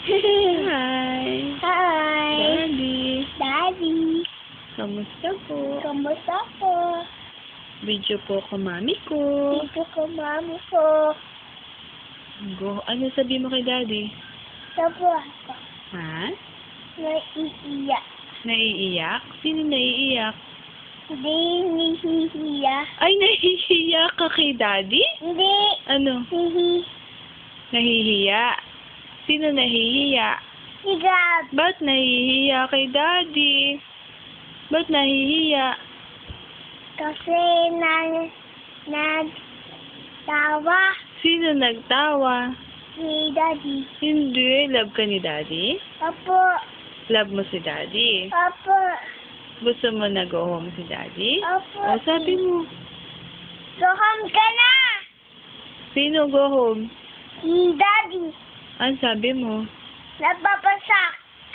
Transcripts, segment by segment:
Hi. Hi. Daddy. Daddy. Kamusta po? Kamusta po? Video po ko, mami ko. Dito ko mami ko. Go. Ano sabi mo kay Daddy? Sabi ako. Ha? Naiiyak. Naiiyak? Sino naiiyak? Hindi nihihiya. Ay, nahihiya ka kay Daddy? Hindi. Ano? Nahihiya? Sino nahihiya? Si Gab. Ba't nahihiya kay Daddy? Ba't nahihiya? Kasi nagtawa Sino nagtawa? si Daddy. Hindi. Love ka ni Daddy? Apo. Love mo si Daddy? Apo. Gusto mo na go home si Daddy? Apo. O, sabi mo. Soham ka na. Sino go home? Si Daddy. Ang sabi mo? Nababasak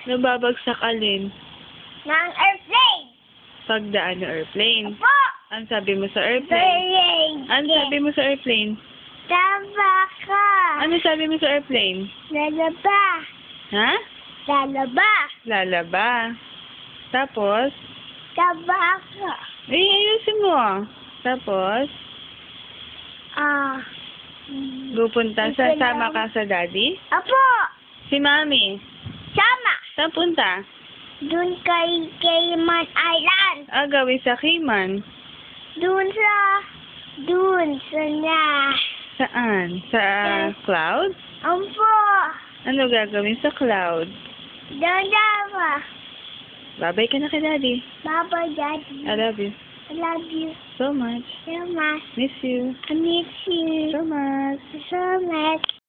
Nababagsak alin? ng airplane. Pagdaan ng airplane. Apo. Ang sabi mo sa airplane? Airplane. Ano sabi mo sa airplane? Tama ka. Ano sabi mo sa airplane? Lalaba. Ha? Lalaba. Lalaba. Tapos? Tama ka. Ayusin mo. Tapos? Pupunta sama ka sa Daddy? Apo. Si Mami? Sama. Saan punta? Doon kay Cayman Island. Gawin sa Cayman. Doon sa na. Saan? Sa cloud? Apo. Ano gagawin sa cloud? Doon dawa. Babay ka na kay Daddy. Baba, Daddy. I love you I love you so much. so much. Miss you I miss you so much. so much.